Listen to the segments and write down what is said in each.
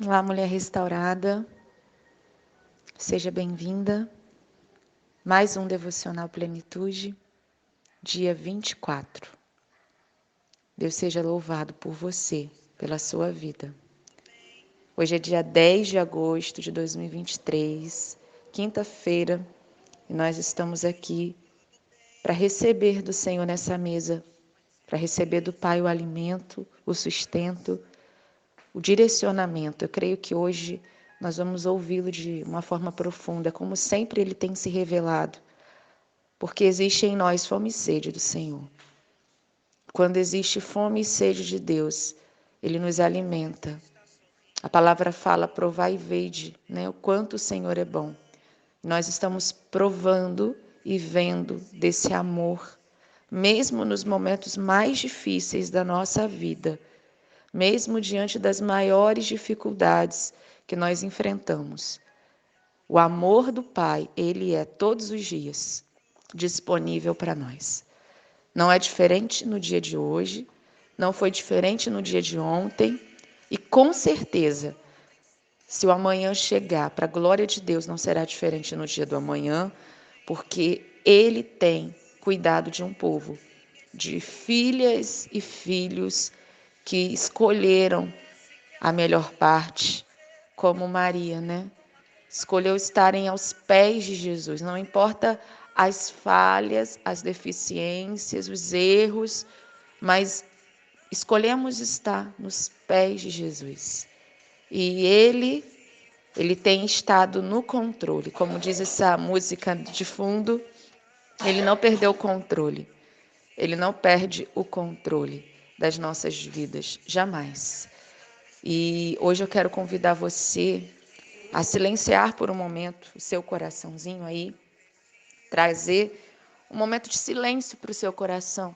Olá, mulher restaurada, seja bem-vinda. Mais um Devocional Plenitude, dia 24. Deus seja louvado por você, pela sua vida. Hoje é dia 10 de agosto de 2023, quinta-feira, e nós estamos aqui para receber do Senhor nessa mesa, para receber do Pai o alimento, o sustento, o direcionamento. Eu creio que hoje nós vamos ouvi-lo de uma forma profunda, como sempre ele tem se revelado, porque existe em nós fome e sede do Senhor. Quando existe fome e sede de Deus, ele nos alimenta. A palavra fala, provai e vede, né, o quanto o Senhor é bom. Nós estamos provando e vendo desse amor, mesmo nos momentos mais difíceis da nossa vida, mesmo diante das maiores dificuldades que nós enfrentamos. O amor do Pai, ele é todos os dias disponível para nós. Não é diferente no dia de hoje, não foi diferente no dia de ontem, e com certeza, se o amanhã chegar, para a glória de Deus, não será diferente no dia do amanhã, porque ele tem cuidado de um povo, de filhas e filhos que escolheram a melhor parte, como Maria, né? Escolheu estarem aos pés de Jesus. Não importa as falhas, as deficiências, os erros, mas escolhemos estar nos pés de Jesus. E ele tem estado no controle. Como diz essa música de fundo, ele não perdeu o controle. Ele não perde o controle das nossas vidas, jamais. E hoje eu quero convidar você a silenciar por um momento o seu coraçãozinho aí, trazer um momento de silêncio para o seu coração.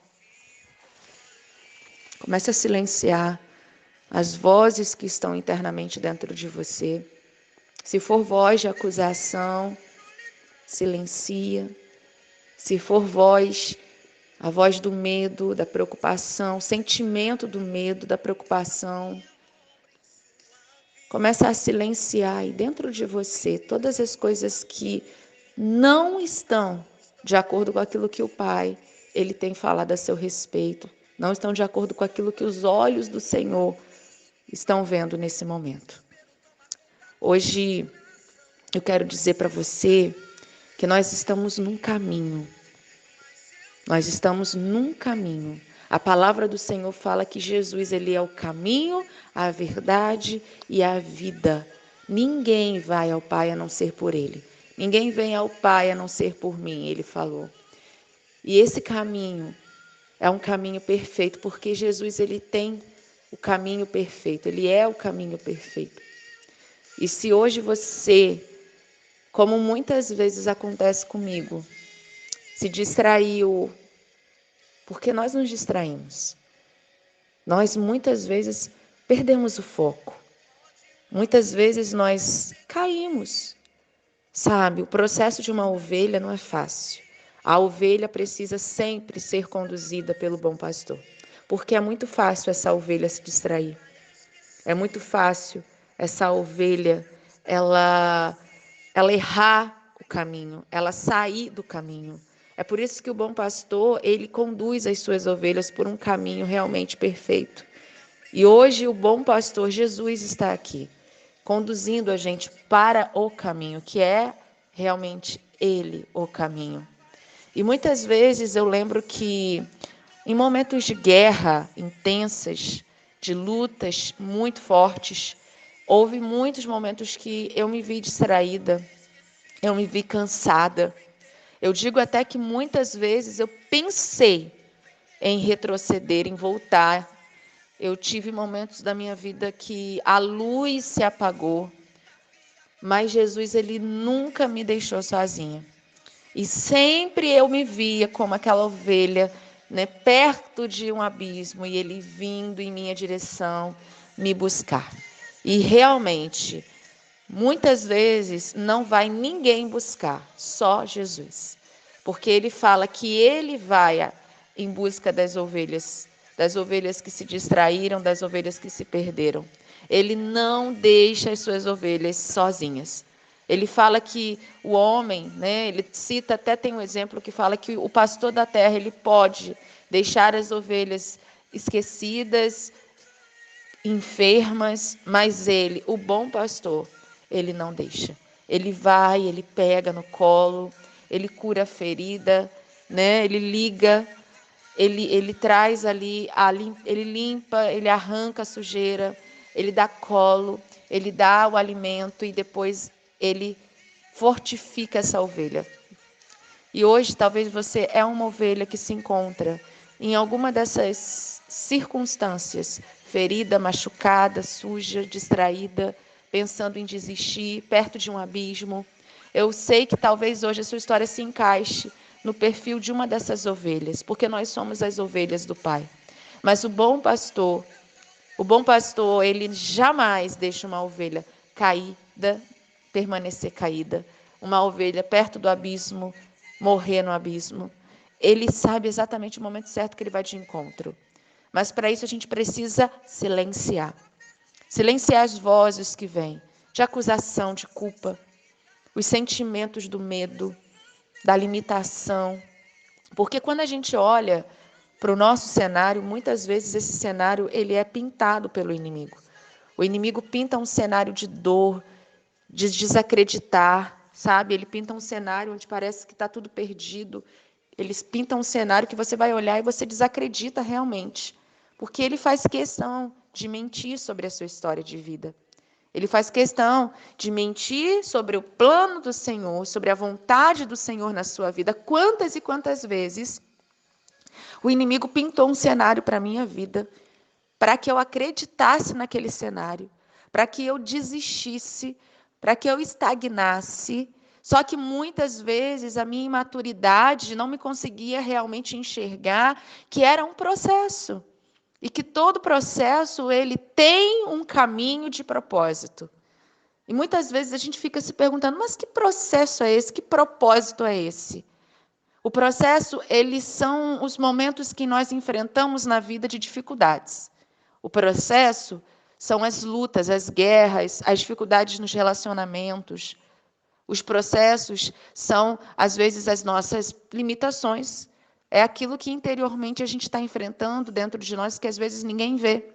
Comece a silenciar as vozes que estão internamente dentro de você. Se for voz de acusação, silencia. Se for voz, a voz do medo, da preocupação, sentimento do medo, da preocupação, começa a silenciar aí dentro de você todas as coisas que não estão de acordo com aquilo que o Pai ele tem falado a seu respeito, não estão de acordo com aquilo que os olhos do Senhor estão vendo nesse momento. Hoje eu quero dizer para você que nós estamos num caminho. Nós estamos num caminho. A palavra do Senhor fala que Jesus ele é o caminho, a verdade e a vida. Ninguém vai ao Pai a não ser por ele. Ninguém vem ao Pai a não ser por mim, ele falou. E esse caminho é um caminho perfeito, porque Jesus ele tem o caminho perfeito, ele é o caminho perfeito. E se hoje você, como muitas vezes acontece comigo, se distraiu, porque nós nos distraímos. Nós muitas vezes perdemos o foco. Muitas vezes nós caímos. Sabe, o processo de uma ovelha não é fácil. A ovelha precisa sempre ser conduzida pelo bom pastor. Porque é muito fácil essa ovelha se distrair. É muito fácil essa ovelha, ela errar o caminho, ela sair do caminho. É por isso que o bom pastor, ele conduz as suas ovelhas por um caminho realmente perfeito. E hoje o bom pastor Jesus está aqui, conduzindo a gente para o caminho, que é realmente ele o caminho. E muitas vezes eu lembro que em momentos de guerra intensas, de lutas muito fortes, houve muitos momentos que eu me vi distraída, eu me vi cansada. Eu digo até que muitas vezes eu pensei em retroceder, em voltar. Eu tive momentos da minha vida que a luz se apagou, mas Jesus ele nunca me deixou sozinha. E sempre eu me via como aquela ovelha, né, perto de um abismo e ele vindo em minha direção me buscar. E realmente, muitas vezes não vai ninguém buscar, só Jesus. Porque ele fala que ele vai em busca das ovelhas que se distraíram, das ovelhas que se perderam. Ele não deixa as suas ovelhas sozinhas. Ele fala que o homem, né, ele cita, até tem um exemplo que fala que o pastor da terra, ele pode deixar as ovelhas esquecidas, enfermas, mas ele, o bom pastor, ele não deixa. Ele vai, ele pega no colo, ele cura a ferida, né? Ele liga, ele traz ali, ele limpa, ele arranca a sujeira, ele dá colo, ele dá o alimento e depois ele fortifica essa ovelha. E hoje talvez você é uma ovelha que se encontra em alguma dessas circunstâncias, ferida, machucada, suja, distraída, pensando em desistir, perto de um abismo. Eu sei que talvez hoje a sua história se encaixe no perfil de uma dessas ovelhas, porque nós somos as ovelhas do Pai. Mas o bom pastor, ele jamais deixa uma ovelha caída, permanecer caída. Uma ovelha perto do abismo, morrer no abismo. Ele sabe exatamente o momento certo que ele vai de encontro. Mas para isso a gente precisa silenciar. Silenciar as vozes que vêm de acusação, de culpa, os sentimentos do medo, da limitação. Porque quando a gente olha para o nosso cenário, muitas vezes esse cenário ele é pintado pelo inimigo. O inimigo pinta um cenário de dor, de desacreditar, sabe? Ele pinta um cenário onde parece que está tudo perdido. Eles pintam um cenário que você vai olhar e você desacredita realmente. Porque ele faz questão de mentir sobre a sua história de vida. Ele faz questão de mentir sobre o plano do Senhor, sobre a vontade do Senhor na sua vida. Quantas e quantas vezes o inimigo pintou um cenário para a minha vida, para que eu acreditasse naquele cenário, para que eu desistisse, para que eu estagnasse. Só que muitas vezes a minha imaturidade não me conseguia realmente enxergar que era um processo. E que todo processo ele tem um caminho de propósito. E muitas vezes a gente fica se perguntando, mas que processo é esse? Que propósito é esse? O processo, eles são os momentos que nós enfrentamos na vida de dificuldades. O processo são as lutas, as guerras, as dificuldades nos relacionamentos. Os processos são, às vezes, as nossas limitações. É aquilo que interiormente a gente está enfrentando dentro de nós que às vezes ninguém vê.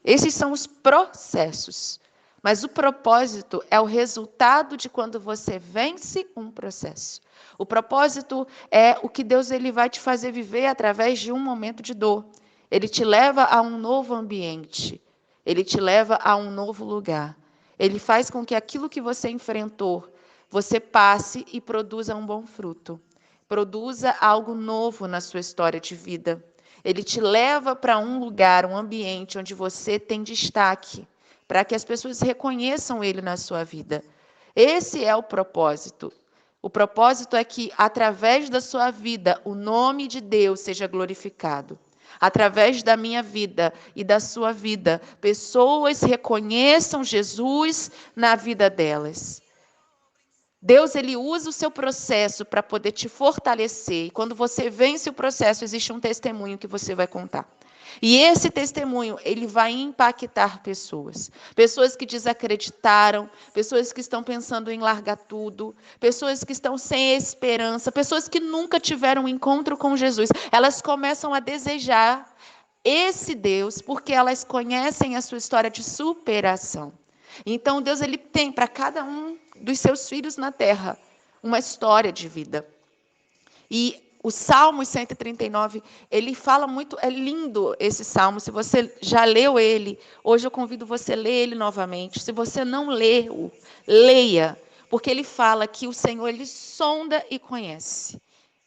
Esses são os processos. Mas o propósito é o resultado de quando você vence um processo. O propósito é o que Deus ele vai te fazer viver através de um momento de dor. Ele te leva a um novo ambiente. Ele te leva a um novo lugar. Ele faz com que aquilo que você enfrentou, você passe e produza um bom fruto. Produza algo novo na sua história de vida. Ele te leva para um lugar, um ambiente onde você tem destaque, para que as pessoas reconheçam ele na sua vida. Esse é o propósito. O propósito é que, através da sua vida, o nome de Deus seja glorificado. Através da minha vida e da sua vida, pessoas reconheçam Jesus na vida delas. Deus ele usa o seu processo para poder te fortalecer. E quando você vence o processo, existe um testemunho que você vai contar. E esse testemunho, ele vai impactar pessoas. Pessoas que desacreditaram, pessoas que estão pensando em largar tudo, pessoas que estão sem esperança, pessoas que nunca tiveram um encontro com Jesus. Elas começam a desejar esse Deus porque elas conhecem a sua história de superação. Então, Deus ele tem para cada um dos seus filhos na terra uma história de vida. E o Salmo 139, ele fala muito, é lindo esse salmo. Se você já leu ele, hoje eu convido você a ler ele novamente. Se você não leu, leia, porque ele fala que o Senhor ele sonda e conhece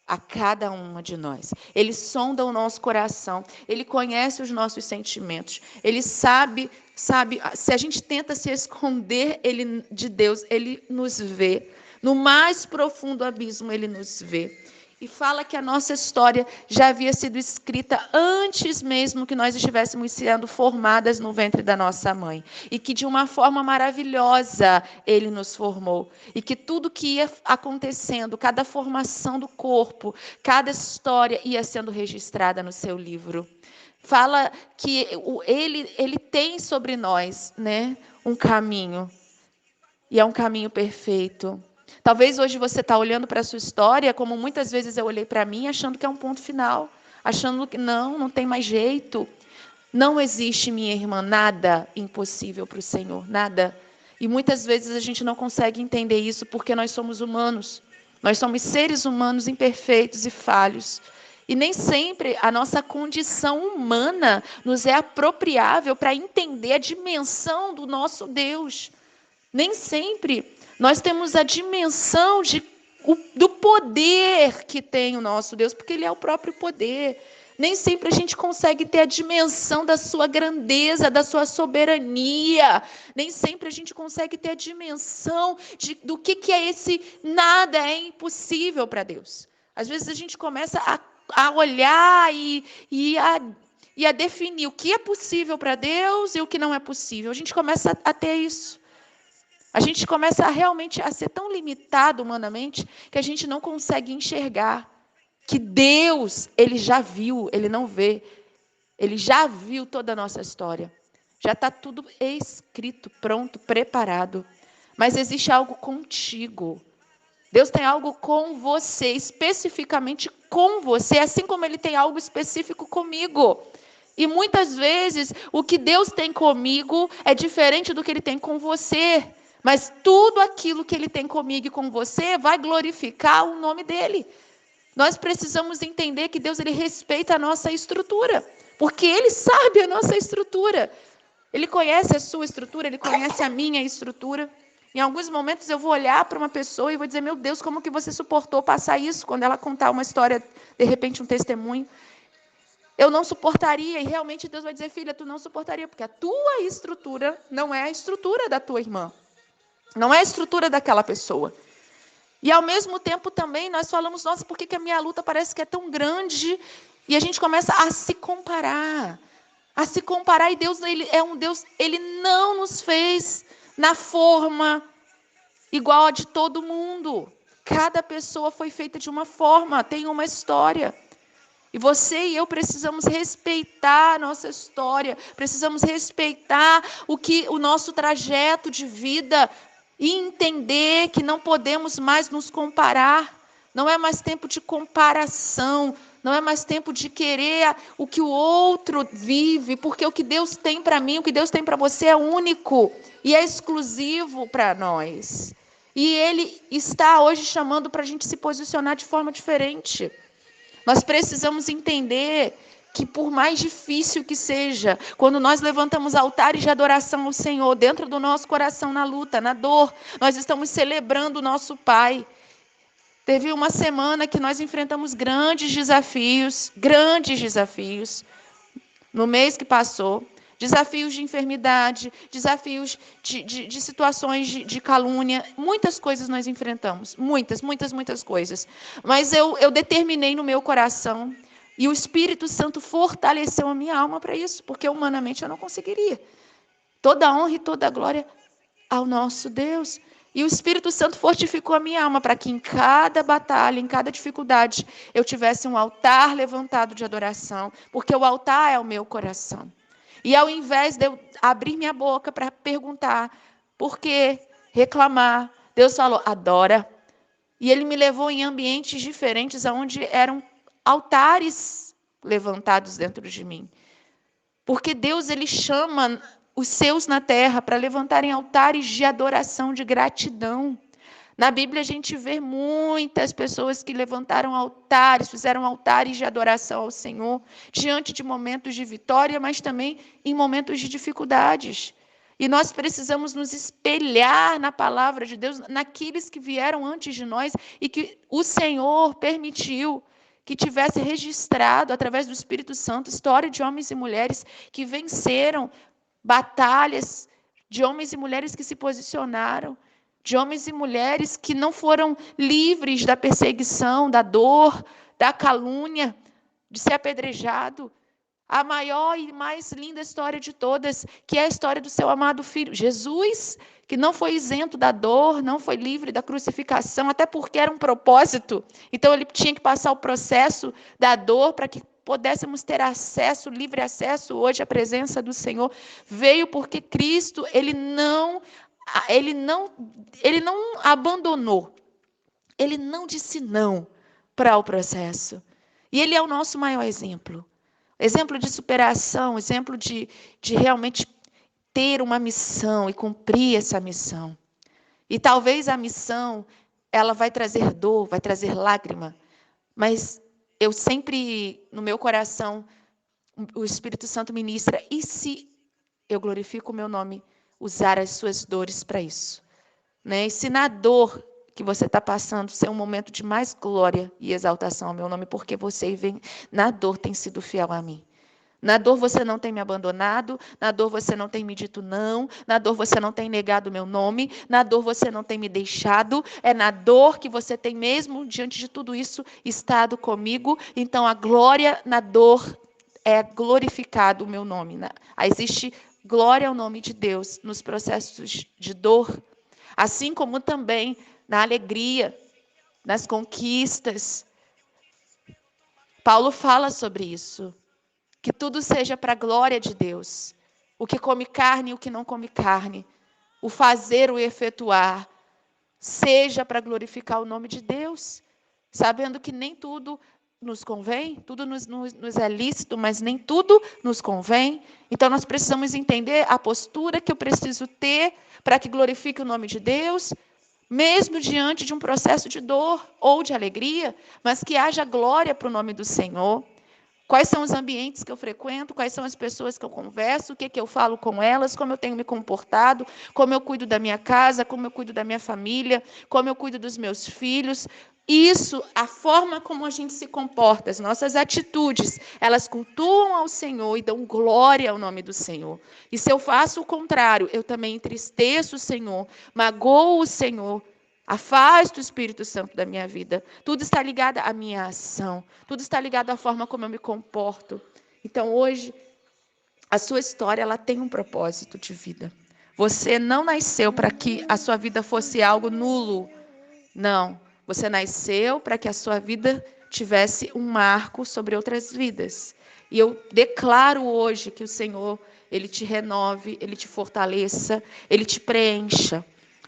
a cada uma de nós. Ele sonda o nosso coração, ele conhece os nossos sentimentos, ele sabe, se a gente tenta se esconder de Deus, ele nos vê. No mais profundo abismo, ele nos vê. E fala que a nossa história já havia sido escrita antes mesmo que nós estivéssemos sendo formadas no ventre da nossa mãe. E que de uma forma maravilhosa Ele nos formou. E que tudo que ia acontecendo, cada formação do corpo, cada história ia sendo registrada no seu livro. Fala que ele tem sobre nós, né, um caminho. E é um caminho perfeito. Talvez hoje você está olhando para a sua história, como muitas vezes eu olhei para mim, achando que é um ponto final. Achando que não tem mais jeito. Não existe, minha irmã, nada impossível para o Senhor, nada. E muitas vezes a gente não consegue entender isso porque nós somos humanos. Nós somos seres humanos imperfeitos e falhos. E nem sempre a nossa condição humana nos é apropriável para entender a dimensão do nosso Deus. Nem sempre nós temos a dimensão do poder que tem o nosso Deus, porque Ele é o próprio poder. Nem sempre a gente consegue ter a dimensão da sua grandeza, da sua soberania. Nem sempre a gente consegue ter a dimensão do que é esse nada é impossível para Deus. Às vezes a gente começa a olhar e a definir o que é possível para Deus e o que não é possível. A gente começa a ter isso. A gente começa realmente a ser tão limitado humanamente que a gente não consegue enxergar que Deus, Ele já viu, Ele não vê. Ele já viu toda a nossa história. Já está tudo escrito, pronto, preparado. Mas existe algo contigo. Deus tem algo com você, especificamente com você, assim como Ele tem algo específico comigo. E muitas vezes o que Deus tem comigo é diferente do que Ele tem com você. Mas tudo aquilo que Ele tem comigo e com você vai glorificar o nome dEle. Nós precisamos entender que Deus ele respeita a nossa estrutura. Porque Ele sabe a nossa estrutura. Ele conhece a sua estrutura, Ele conhece a minha estrutura. Em alguns momentos eu vou olhar para uma pessoa e vou dizer, meu Deus, como que você suportou passar isso? Quando ela contar uma história, de repente um testemunho. Eu não suportaria, e realmente Deus vai dizer, filha, tu não suportaria, porque a tua estrutura não é a estrutura da tua irmã. Não é a estrutura daquela pessoa. E ao mesmo tempo também nós falamos, nossa, por que a minha luta parece que é tão grande? E a gente começa a se comparar. A se comparar, e Deus, Ele é um Deus, Ele não nos fez na forma igual a de todo mundo. Cada pessoa foi feita de uma forma, tem uma história. E você e eu precisamos respeitar a nossa história, precisamos respeitar o nosso trajeto de vida e entender que não podemos mais nos comparar. Não é mais tempo de comparação, não é mais tempo de querer o que o outro vive, porque o que Deus tem para mim, o que Deus tem para você é único e é exclusivo para nós. E Ele está hoje chamando para a gente se posicionar de forma diferente. Nós precisamos entender que por mais difícil que seja, quando nós levantamos altares de adoração ao Senhor, dentro do nosso coração, na luta, na dor, nós estamos celebrando o nosso Pai. Teve uma semana que nós enfrentamos grandes desafios, no mês que passou. Desafios de enfermidade, desafios de situações de calúnia. Muitas coisas nós enfrentamos. Muitas coisas. Mas eu determinei no meu coração, e o Espírito Santo fortaleceu a minha alma para isso, porque humanamente eu não conseguiria. Toda a honra e toda a glória ao nosso Deus. E o Espírito Santo fortificou a minha alma para que em cada batalha, em cada dificuldade, eu tivesse um altar levantado de adoração, porque o altar é o meu coração. E ao invés de eu abrir minha boca para perguntar, por quê, reclamar, Deus falou, adora. E Ele me levou em ambientes diferentes, onde eram altares levantados dentro de mim. Porque Deus, Ele chama os seus na terra para levantarem altares de adoração, de gratidão. Na Bíblia a gente vê muitas pessoas que levantaram altares, fizeram altares de adoração ao Senhor, diante de momentos de vitória, mas também em momentos de dificuldades. E nós precisamos nos espelhar na palavra de Deus, naqueles que vieram antes de nós e que o Senhor permitiu que tivesse registrado, através do Espírito Santo, história de homens e mulheres que venceram batalhas, de homens e mulheres que se posicionaram. de homens e mulheres que não foram livres da perseguição, da dor, da calúnia, de ser apedrejado. A maior e mais linda história de todas, que é a história do seu amado filho, Jesus, que não foi isento da dor, não foi livre da crucificação, até porque era um propósito. Então, ele tinha que passar o processo da dor para que pudéssemos ter acesso, livre acesso hoje à presença do Senhor. Veio porque Cristo, ele não abandonou, ele não disse não para o processo. E ele é o nosso maior exemplo. Exemplo de superação, exemplo de realmente ter uma missão e cumprir essa missão. E talvez a missão, ela vai trazer dor, vai trazer lágrima, mas eu sempre, no meu coração, o Espírito Santo ministra, e se eu glorifico o meu nome, usar as suas dores para isso? Né? E se na dor que você está passando ser um momento de mais glória e exaltação ao meu nome, porque você vem, na dor tem sido fiel a mim. Na dor você não tem me abandonado, na dor você não tem me dito não, na dor você não tem negado o meu nome, na dor você não tem me deixado, é na dor que você tem mesmo, diante de tudo isso, estado comigo. Então a glória na dor é glorificado o meu nome. Existe glória ao nome de Deus nos processos de dor, assim como também na alegria, nas conquistas. Paulo fala sobre isso. Que tudo seja para a glória de Deus. O que come carne e o que não come carne. O fazer, o efetuar. Seja para glorificar o nome de Deus. Sabendo que nem tudo nos convém, tudo nos é lícito, mas nem tudo nos convém. Então nós precisamos entender a postura que eu preciso ter para que glorifique o nome de Deus, mesmo diante de um processo de dor ou de alegria, mas que haja glória para o nome do Senhor. Quais são os ambientes que eu frequento, quais são as pessoas que eu converso, o que eu falo com elas, como eu tenho me comportado, como eu cuido da minha casa, como eu cuido da minha família, como eu cuido dos meus filhos. Isso, a forma como a gente se comporta, as nossas atitudes, elas cultuam ao Senhor e dão glória ao nome do Senhor. E se eu faço o contrário, eu também entristeço o Senhor, magoo o Senhor, afasto o Espírito Santo da minha vida. Tudo está ligado à minha ação. Tudo está ligado à forma como eu me comporto. Então, hoje, a sua história ela tem um propósito de vida. Você não nasceu para que a sua vida fosse algo nulo. Não. Você nasceu para que a sua vida tivesse um marco sobre outras vidas. E eu declaro hoje que o Senhor, Ele te renove, Ele te fortaleça, Ele te preencha.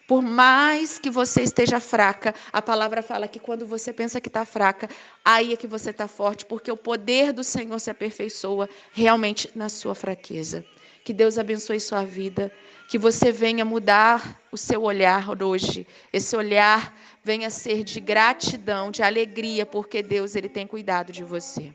Por mais que você esteja fraca, a palavra fala que quando você pensa que está fraca, aí é que você está forte, porque o poder do Senhor se aperfeiçoa realmente na sua fraqueza. Que Deus abençoe sua vida, que você venha mudar o seu olhar hoje. Esse olhar venha ser de gratidão, de alegria, porque Deus ele tem cuidado de você.